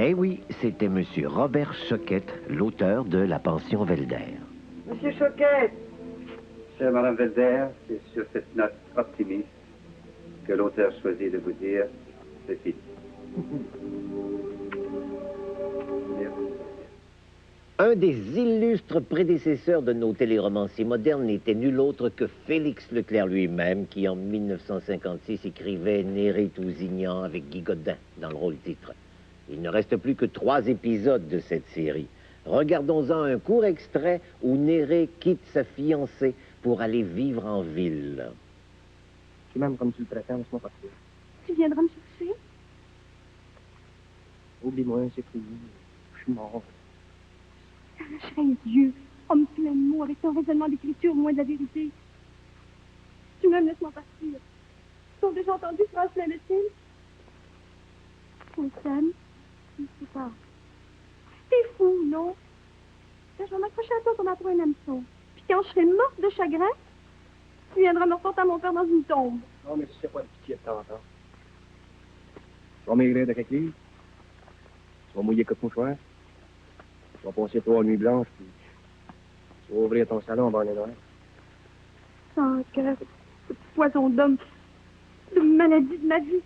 Eh oui, c'était M. Robert Choquette, l'auteur de La Pension Velder. Monsieur Choquette! Chère Madame Velder, c'est sur cette note optimiste que l'auteur choisit de vous dire c'est fini. Un des illustres prédécesseurs de nos téléromanciers modernes n'était nul autre que Félix Leclerc lui-même, qui en 1956 écrivait Néré Tousignan avec Guy Godin dans le rôle titre. Il ne reste plus que 3 épisodes de cette série. Regardons-en un court extrait où Néré quitte sa fiancée pour aller vivre en ville. Tu m'aimes comme tu le préfères, laisse-moi partir. Tu viendras me chercher? Oublie-moi, c'est fini. Je suis mort. T'arracherais les yeux, homme plein de mots, avec ton raisonnement d'écriture loin de la vérité. Tu m'aimes, laisse-moi partir. Tu as déjà entendu France la médecine? On s'aime, je ne sais pas. T'es fou, non? Je vais m'accrocher à toi comme après un hameçon. Puis quand je serai morte de chagrin, tu viendras me reporter à mon père dans une tombe. Non, mais tu sais pas de pitié de temps en temps. Tu vas maigrir de quelques livres. Tu vas mouiller comme mouchoir. Tu vas passer 3 nuits blanches, puis tu vas ouvrir ton salon en bonnet noir. Sans cœur, ce poison d'homme, de maladie de ma vie.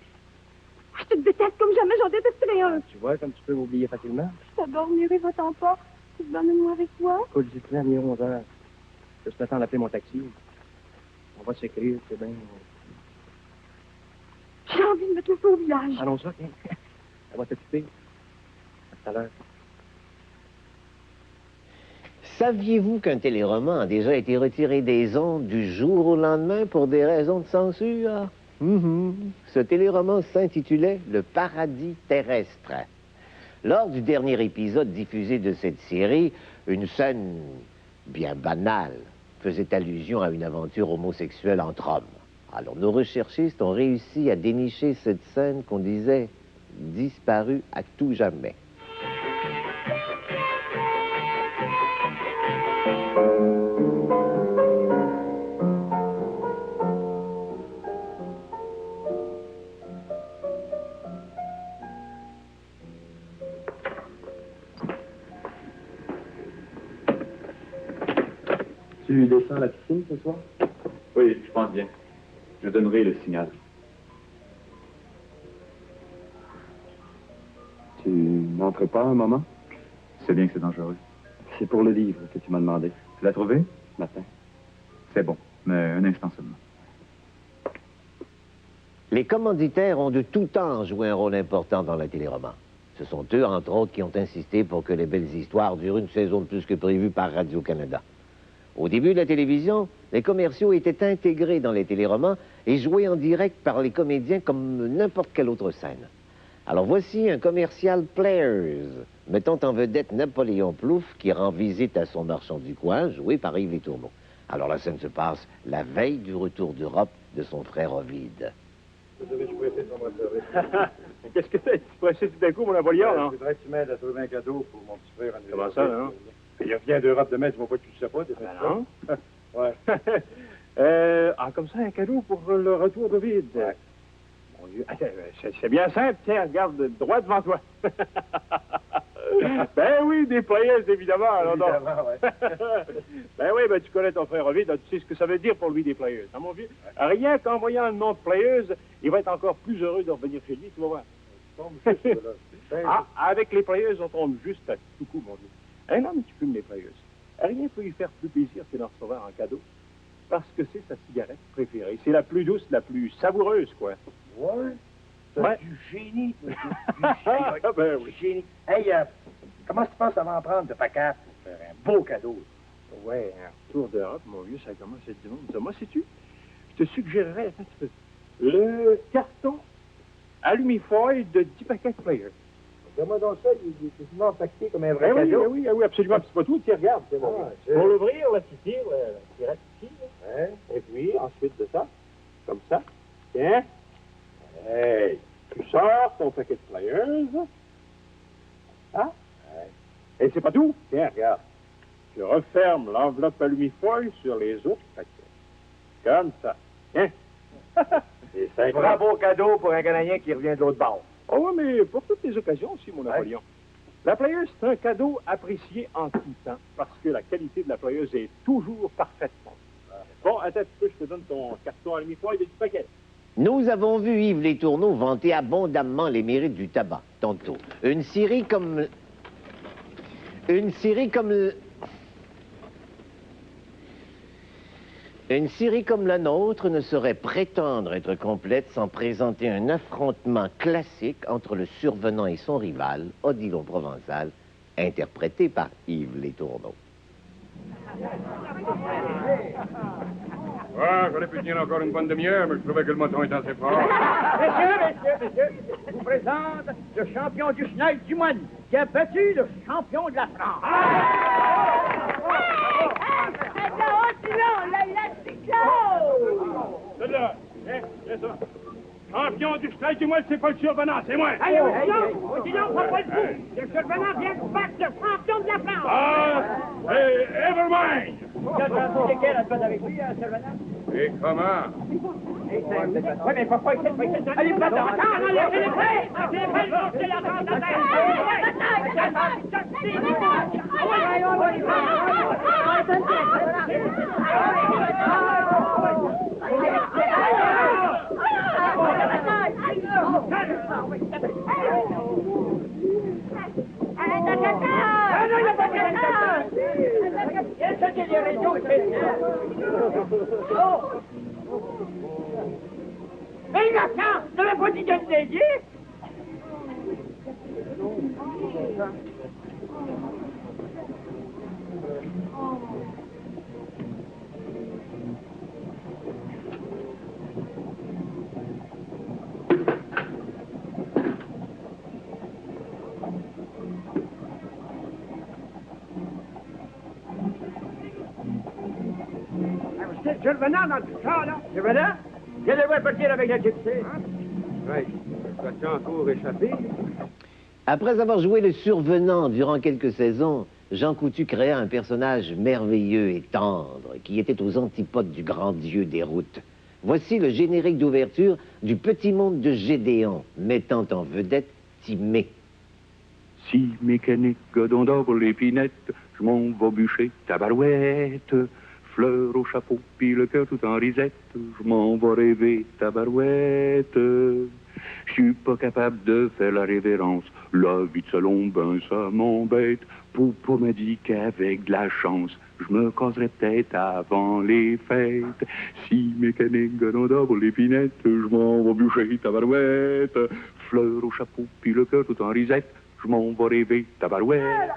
Je te déteste comme jamais, j'en détesterai un. Tu vois comme tu peux m'oublier facilement? Je t'adore, Néré, va-t'en pas. Tu te donnes moi avec toi? Écoute, j'ai plus à 11 heures. Je te t'attends d'appeler mon taxi. On va s'écrire, c'est bien. J'ai envie de me touffer au village. Allons ça, tiens. Elle va t'occuper. À tout à l'heure. Saviez-vous qu'un téléroman a déjà été retiré des ondes du jour au lendemain pour des raisons de censure? Ce téléroman s'intitulait « Le paradis terrestre ». Lors du dernier épisode diffusé de cette série, une scène bien banale faisait allusion à une aventure homosexuelle entre hommes. Alors nos recherchistes ont réussi à dénicher cette scène qu'on disait disparue à tout jamais. Tu descends à la piscine ce soir? Oui, je pense bien. Je donnerai le signal. Tu n'entres pas un moment? C'est bien que c'est dangereux. C'est pour le livre que tu m'as demandé. Tu l'as trouvé? Ce matin. C'est bon, mais un instant seulement. Les commanditaires ont de tout temps joué un rôle important dans la téléroman. Ce sont eux, entre autres, qui ont insisté pour que les belles histoires durent une saison de plus que prévu par Radio-Canada. Au début de la télévision, les commerciaux étaient intégrés dans les téléromans et joués en direct par les comédiens comme n'importe quelle autre scène. Alors voici un commercial Players, mettant en vedette Napoléon Plouffe qui rend visite à son marchand du coin, joué par Yves Les Tourneaux. Alors la scène se passe la veille du retour d'Europe de son frère Ovide. Désolé, je suis pressé de m'embrasser. Qu'est-ce que c'est? Tu es pressé tout d'un coup, mon Napoléon, non? Je voudrais que tu m'aides à trouver un cadeau pour mon petit frère. Comment ça, non? Il revient d'Europe demain, tu vois pas que tu le sais pas, t'es fait non. Ouais. Comme ça, un cadeau pour le retour de vide. Ouais. Mon Dieu, c'est bien simple. Tiens, regarde, droit devant toi. Ben oui, des players, évidemment. Alors, Évidemment, ouais. Ben oui, ben tu connais ton frère Ovid, tu sais ce que ça veut dire pour lui, des players. Hein, mon vieux? Ouais. Rien qu'en voyant le nom de players, il va être encore plus heureux de revenir chez lui, tu vas voir. Avec les players, on tombe juste à tout coup, mon vieux. Un homme qui fume les players, rien ne peut lui faire plus plaisir que d'en recevoir en cadeau, parce que c'est sa cigarette préférée. C'est la plus douce, la plus savoureuse, quoi. Ouais. Ouais. Du génie. Du Ah, ben oui. génie. Hey, comment tu penses que ça va en prendre de pacates pour faire un beau cadeau? Ouais, un tour d'Europe, mon vieux, ça commence à être du monde. Ça, moi, sais-tu, je te suggérerais, attends un petit peu, le carton alumifoil de 10 paquets de players. Donne-moi donc ça, il est quasiment empaqueté comme un vrai Oui, cadeau. oui, absolument. Puis c'est pas tout, tiens, regarde. C'est bon. Pour l'ouvrir, là, tu tires, tu restes ici, là. Hein? Et puis, ensuite de ça, comme ça, tiens, hey, tu sors ton paquet de players, hein? Et c'est pas tout, tiens, regarde. Tu refermes l'enveloppe alumifoil sur les autres paquets. Comme ça, tiens. C'est un grand beau cadeau pour un Canadien qui revient de l'autre bord. Oh, oui, mais pour toutes les occasions aussi, mon Napoléon. La playeuse, c'est un cadeau apprécié en tout temps, parce que la qualité de la playeuse est toujours parfaite. Bon, attends un petit peu, je te donne ton carton à demi-poil et du paquet. Nous avons vu Yves Les Tourneaux vanter abondamment les mérites du tabac, tantôt. Une série comme la nôtre ne saurait prétendre être complète sans présenter un affrontement classique entre le survenant et son rival, Odilon Provençal, interprété par Yves Les Tourneaux. Ah, j'aurais pu tenir encore une bonne demi-heure, mais je trouvais que le moton était assez fort. Messieurs, je vous présente le champion du Schneid du Moine, qui a battu le champion de la France. Celle-là, c'est ça. Champion du Schneid du Moine, c'est pas le survenant, c'est moi. Allez, Odilon, prends pas le coup. Le survenant vient de battre le champion de la France. Ah, Evermind. C'est quelle a fait avec lui, survenant? Et comment? Oui, mais pas ici. Allez, pas attends, c'est les prêts! C'est les prêts, c'est la France à mais innocent! Tu n'avais pas dit de le dédier? Survenant dans tout ça, là. Survenant? Je le vois partir avec la gypsy. Oui, tu as encore échappé? Après avoir joué le survenant durant quelques saisons, Jean Coutu créa un personnage merveilleux et tendre qui était aux antipodes du grand dieu des routes. Voici le générique d'ouverture du Petit Monde de Gédéon, mettant en vedette Timée. Si mécanique, godon d'or pour l'épinette, je m'en vais bûcher tabarouette. Fleur au chapeau, puis le cœur tout en risette, je m'en vais rêver tabarouette. Je suis pas capable de faire la révérence, la vie de salon, ben ça m'embête. Poupa m'a dit qu'avec de la chance, je me caserais peut-être avant les fêtes. Si mécanique, godon d'or pour l'épinette, je m'en vais bûcher tabarouette. Fleur au chapeau, puis le cœur tout en risette, je m'en vais rêver tabarouette.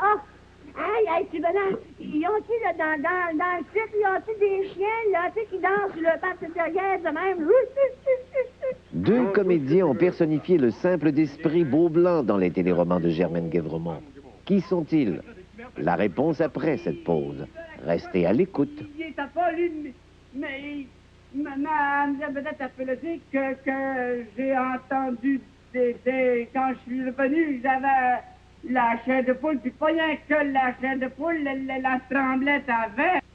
Hey, tu venant, ils ont-tu, là, dans le site, ils ont-tu des chiens, là, tu sais, qui dansent sur le parc derrière de même? Deux comédiens ont personnifié le simple d'esprit Beau-Blanc dans les téléromans de Germaine Guèvremont. Qui sont-ils? La réponse après cette pause. Restez à l'écoute. Il t'a pas lu, mais maman, peut-être un peu le dire que j'ai entendu quand je suis revenu, j'avais la chair de poule, puis pas rien que la chair de poule, la tremblette avait.